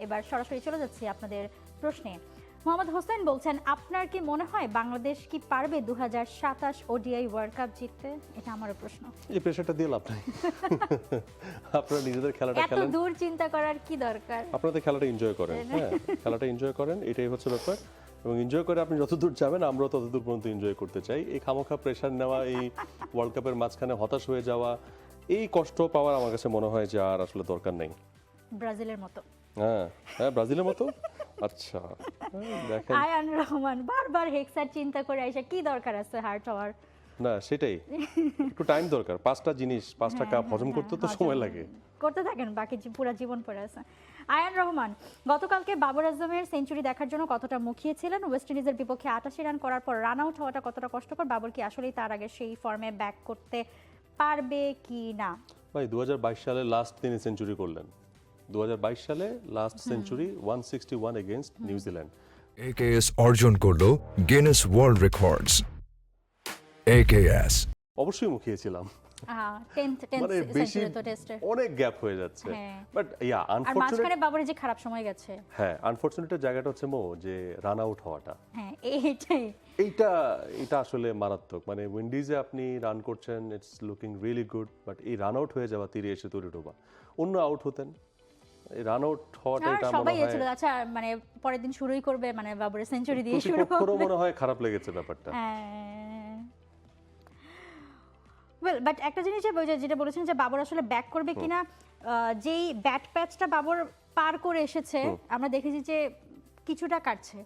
এবার সরাসরি চলে যাচ্ছি আপনাদের প্রশ্নে। মোহাম্মদ হোসেন বলছেন, আপনার কি মনে হয় বাংলাদেশ কি পারবে 2027 ওডিআই ওয়ার্ল্ড কাপ জিততে? এটা আমারও প্রশ্ন। এই প্রেশারটা দিয়ে লাভ নাই। আপনারা নিজেদের খেলাটা এত খেলেন, দূর চিন্তা করার কি দরকার? আপনাদের খেলাটা এনজয় করেন। হ্যাঁ, খেলাটা এনজয় করেন, এটাই হচ্ছে ব্যাপার। এবং এনজয় করে আপনি যতদূর যাবেন আমরাও ততদূর পর্যন্ত এনজয় করতে চাই। এই খামোখা প্রেশার নেওয়া, এই ওয়ার্ল্ড কাপের মাঝখানে হতাশ হয়ে যাওয়া, এই কষ্ট পাওয়ার আমার কাছে মনে হয় যে আর আসলে দরকার নেই। ব্রাজিলের মতো। হ্যাঁ হ্যাঁ, ব্রাজিলের মতো। আচ্ছা, দেখেন আয়ান রহমান বারবার হেক্সার চিন্তা করে আইসা কি দরকার আছে হার্ট হওয়ার? না, সেটাই একটু টাইম দরকার। 5টা জিনিস 5টা কাপ হজম করতে তো সময় লাগে। করতে থাকেন, বাকি পুরো জীবন পড়ে আছে। আয়ান রহমান, গতকালকে বাবর আজমের সেঞ্চুরি দেখার জন্য কতটা মুখিয়েছিলেন? ওয়েস্ট ইন্ডিজের বিপক্ষে 88 রান করার পর রান আউট হওয়াটা কতটা কষ্টকর? বাবর কি আসলেই তার আগে সেই ফর্মে ব্যাক করতে পারবে কি না? ভাই 2022 সালে লাস্ট তিনি সেঞ্চুরি করলেন। 2022 সালে last century 161 against New Zealand. AKS অর্জন করলো গিনেস ওয়ার্ল্ড রেকর্ডস। AKS অবশ্যই মুখিয়েছিলাম, 10th মানে বেশি সেঞ্চুরি তো টেস্টে। অনেক গ্যাপ হয়ে যাচ্ছে। হ্যাঁ। বাট ইয়া আর মাঝখানে আনফরচুনেট, বাবরের যে খারাপ সময় গেছে। হ্যাঁ আনফরচুনেট জায়গাটা হচ্ছে মো যে রান আউট হওয়াটা, হ্যাঁ এইটাই। এটা আসলে মারাত্মক। মানে উইন্ডিজে আপনি রান করছেন, it's looking really good, but এই রান আউট হয়ে যাওয়া, তীরে এসে তরি ডোবা। অন্য আউট হতেন, এই রান আউট হওয়াটা আর এটা সবাই মনে ছিল হয় আচ্ছা, মানে পরের দিন শুরুই করবে, মানে বাবরের সেঞ্চুরি দিয়ে শুরু প্রতিপক্ষেরও করবে। মনে হয় খারাপ লেগেছে ব্যাপারটা। ওয়েল, বাট একটা জিনিস যেটা বলেছেন যে বাবর আসলে ব্যাক করবে কিনা, যেই ব্যাট প্যাচটা বাবর পার করে এসেছে আমরা দেখেছি যে কিছুটা কাটছে।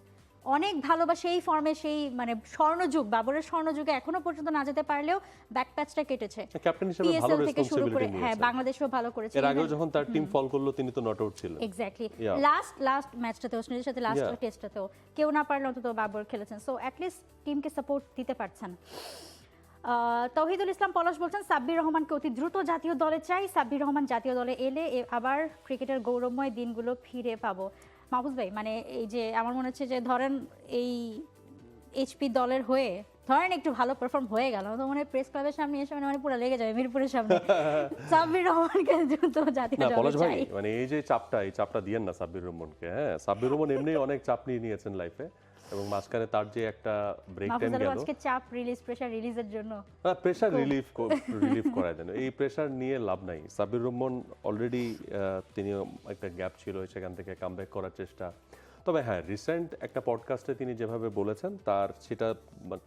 অনেক ভালোবাসে এই ফর্মে, সেই মানে স্বর্ণযুগ, বাবরের স্বর্ণযুগে এখনো পর্যন্ত না যেতে পারলেও ব্যাক প্যাচটা কেটেছে। ক্যাপ্টেন হিসেবে ভালো PSL থেকে শুরু করে, রেসপন্সিবিলিটি হ্যাঁ নিয়েছেন। বাংলাদেশও ভালো করেছে। এর আগেও যখন তার টিম ফল করলো তিনি তো নট আউট ছিলেন। Exactly, Yeah. লাস্ট ম্যাচটাতে ওয়েস্ট ইন্ডিজের সাথে লাস্ট Yeah. টেস্টটাতেও কেউ না পারলে অন্তত বাবর খেলেছেন, সো অ্যাট লিস্ট টিমকে সাপোর্ট দিতে পারছেন। তৌহিদুল ইসলাম পলাশ বলছেন, সাব্বির রহমানকে অতি দ্রুত জাতীয় দলে চাই। সাব্বির রহমান জাতীয় দলে এলে আবার ক্রিকেটের গৌরবময় দিনগুলো ফিরে পাবো। মাহফুজ ভাই, মানে এই যে আমার মনে হচ্ছে যে ধরেন এই এইচপি দলের হয়ে ধরেন একটু ভালো পারফর্ম হয়ে গেল, তো মানে প্রেস ক্লাবের সামনে এসে মানে পুরো লেগে যাবে মিরপুরের সামনে। সাব্বির রহমানকে দ্রুত জাতীয় না দলে পলাশ ভাই, চাই। মানে এই যে চাপটা দিয়েন না সাব্বির রহমানকে। হ্যাঁ, সাব্বির রহমান এমনি অনেক চাপ নিয়ে নিয়েছেন লাইফে, এবং মাঝখানে তার যে একটা ব্রেক টাইম মাহফুজ গেল, আজকে চাপ রিলিজ, প্রেশার রিলিজের জন্য প্রেশার রিলিফ করায় দেন। এই প্রেশার নিয়ে লাভ নাই। সাব্বির রহমান অলরেডি তিনি একটা গ্যাপ ছিল, সেখান থেকে কামব্যাক করার চেষ্টা। তবে হ্যাঁ, রিসেন্ট একটা পডকাস্টে তিনি যেভাবে বলেছেন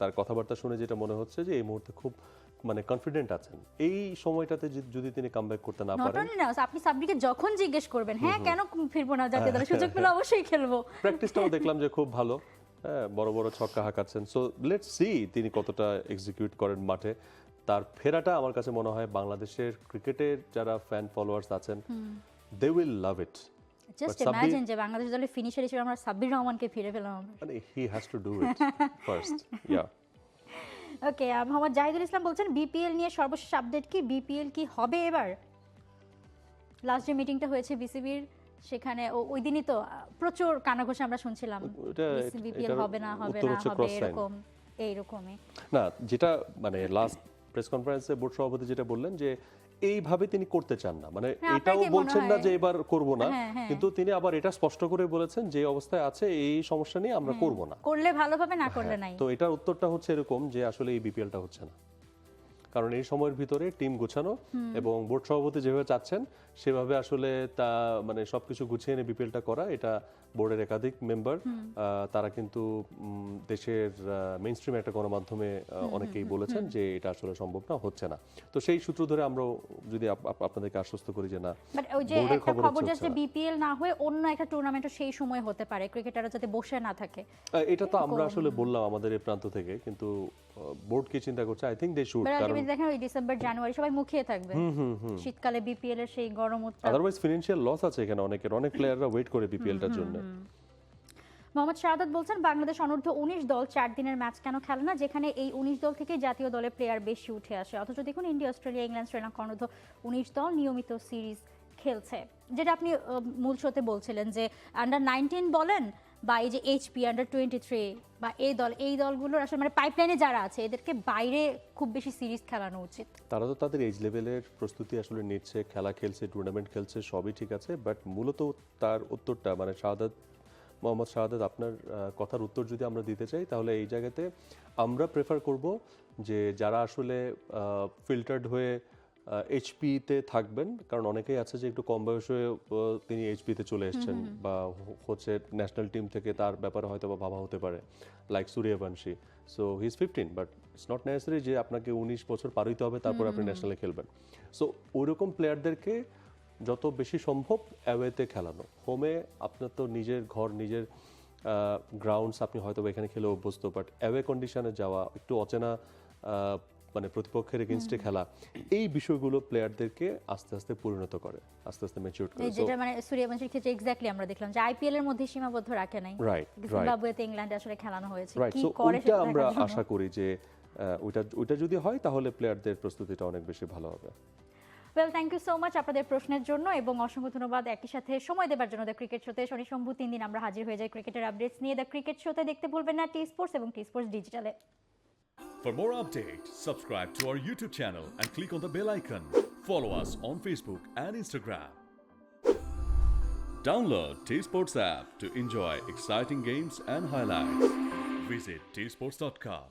তার কথাবার্তা শুনে যেটা মনে হচ্ছে যে এই মুহূর্তে খুব মানে কনফিডেন্ট আছেন। এই সময়টাতে যদি তিনি কামব্যাক করতে না নট পারেন, অনলি না, আপনি সাব্বিরকে যখন জিজ্ঞেস করবেন হ্যাঁ কেন ফিরবো না জাতীয় দলে, সুযোগ পেলে অবশ্যই খেলবো। প্র্যাকটিসটাও দেখলাম যে খুব ভালো। হ্যাঁ, বড় বড় ছক্কা হাঁকাচ্ছেন। সো লেটস সি তিনি কতটা এক্সিকিউট করেন মাঠে। তার ফেরাটা আমার কাছে মনে হয় বাংলাদেশের ক্রিকেটের যারা ফ্যান ফলোয়ার্স আছেন, they will love it. Just imagine যে বাংলাদেশ দলের ফিনিশার হিসেবে আমরা সাব্বির রহমানকে ফিরে পেলাম। মানে he has to do it first. Yeah, okay, Mohammad Zahidul Islam বলছেন, বিপিএল নিয়ে সর্বশেষ আপডেট কি? বিপিএল কি হবে এবার? লাস্ট যে মিটিংটা হয়েছে বিসিবির, সেখানে ওই দিনই তো প্রচুর কানাঘোষা আমরা শুনছিলাম, বিপিএল হবে না হবে না হবে এরকম এইরকমই না, যেটা মানে লাস্ট প্রেস কনফারেন্সে বোর্ড সভাপতি যেটা বললেন যে এইভাবে তিনি করতে চান না, মানে হ্যাঁ, এটাও আপনার কি মনে বলছেন না হয়? যে এবার করব না, হ্যাঁ, হ্যাঁ। কিন্তু তিনি আবার এটা স্পষ্ট করে বলেছেন যে অবস্থায় আছে এই সমস্যা নিয়ে আমরা করব না। করলে ভালোভাবে, না করলে নাই। তো এটার উত্তরটা হচ্ছে এরকম যে আসলে এই বিপিএলটা হচ্ছে না, কারণ এই সময়ের ভিতরে টিম গোছানো এবং বোর্ড সভাপতি যেভাবে চাচ্ছেন সেভাবে আসলে তা মানে সবকিছু গুছিয়ে এনে বিপিএলটা করা, এটা বোর্ডের একাধিক মেম্বার তারা কিন্তু দেশের মেইনস্ট্রিম একটা গণমাধ্যমে অনেকেই বলেছেন যে এটা আসলে সম্ভব না, হচ্ছে না। তো সেই সূত্র ধরে আমরা যদি আপনাদেরকে আশ্বস্ত করি যে না, বাট ওই যে বোর্ডের একটা খবর খবর হচ্ছে যাচ্ছে বিপিএল না হয়ে অন্য একটা টুর্নামেন্টও সেই সময় হতে পারে, ক্রিকেটাররা যাতে বসে না থাকে। এটা তো আমরা আসলে বললাম আমাদের এই প্রান্ত থেকে, কিন্তু বোর্ড কি চিন্তা করছে? আই থিংক দে শুড, কারণ দেখেন ওই ডিসেম্বর জানুয়ারি সবাই মুখিয়ে থাকবে, শীতকালে বিপিএল এর সেই গরম উত্তাপ। আদারওয়াইজ ফিনান্সিয়াল লস আছে এখানে অনেকের, অনেক প্লেয়াররা ওয়েট করে বিপিএলটার জন্য। মোহাম্মদ শাহাদাত বলছেন, বাংলাদেশ অনূর্ধ্ব 19 দল 4 দিনের ম্যাচ কেন খেলে না, যেখানে এই 19 দল থেকে জাতীয় দলে প্লেয়ার বেশি উঠে আসে, অথচ দেখুন ইন্ডিয়া, অস্ট্রেলিয়া, ইংল্যান্ড, শ্রীলঙ্কা অনূর্ধ্ব 19 দল নিয়মিত সিরিজ খেলছে। যেটা আপনি মূল শোতে বলছিলেন যে আন্ডার 19 বলেন বা এই যে এইচপি আন্ডার-23 বা এই দলগুলোর আসলে মানে পাইপলাইনে যারা আছে এদেরকে বাইরে খুব বেশি সিরিজ খেলানো উচিত? তারা তো তাদের এজ লেভেলের প্রস্তুতি আসলে নিচ্ছে, খেলা খেলছে, টুর্নামেন্ট খেলছে, সবই ঠিক আছে, বাট মূলত তার উত্তরটা মানে মোহাম্মদ শাহাদাত আপনার কথার উত্তর যদি আমরা দিতে চাই তাহলে এই জায়গাতে আমরা প্রেফার করব যে যারা আসলে ফিল্টার্ড হয়ে এইচপিতে থাকবেন, কারণ অনেকেই আছে যে একটু কম বয়সে তিনি এইচপিতে চলে এসেছেন বা হচ্ছে ন্যাশনাল টিম থেকে তার ব্যাপারে হয়তো বা ভাবা হতে পারে, like Suryavanshi. So he is 15, but it's not necessary যে আপনাকে 19 বছর পার হইতে হবে তারপর আপনি ন্যাশনালে খেলবেন। সো ওইরকম প্লেয়ারদেরকে যত বেশি সম্ভব অ্যাওয়েতে খেলানো। হোমে আপনার তো নিজের ঘর, নিজের গ্রাউন্ডস, আপনি হয়তো এখানে খেলে অভ্যস্ত, বাট অ্যাওয়ে কন্ডিশনে যাওয়া, একটু অচেনা মানে প্রতিপক্ষের এগেনস্টে খেলা, এই বিষয়গুলো প্লেয়ারদেরকে আস্তে আস্তে পরিণত করে, আস্তে আস্তে ম্যাচিউর করে। যেটা মানে সূর্যবংশীর ক্ষেত্রে এক্স্যাক্টলি আমরা দেখলাম যে আইপিএল এর মধ্যে সীমাবদ্ধ রাখে নাই, রাইট জিম্বাবুয়েতে ইংল্যান্ডে আসলে খেলানো হয়েছে, কি সো করে ওইটা আমরা আশা করি যে ওইটা যদি হয় তাহলে প্লেয়ারদের প্রস্তুতিটা অনেক বেশি ভালো হবে। Well, thank you so much আপনাদের প্রশ্নের জন্য এবং অসংখ্য ধন্যবাদ একই সাথে সময় দেওয়ার জন্য। দ্য ক্রিকেট শোতে শনি সোম 3 দিন আমরা হাজির হয়ে যাই ক্রিকেটের আপডেটস নিয়ে। দ্য ক্রিকেট শোতে দেখতে ভুলবেন না টি স্পোর্টস এবং T Sports ডিজিটালে। For more updates, subscribe to our YouTube channel and click on the bell icon. Follow us on Facebook and Instagram. Download T-Sports app to enjoy exciting games and highlights. Visit tsports.com.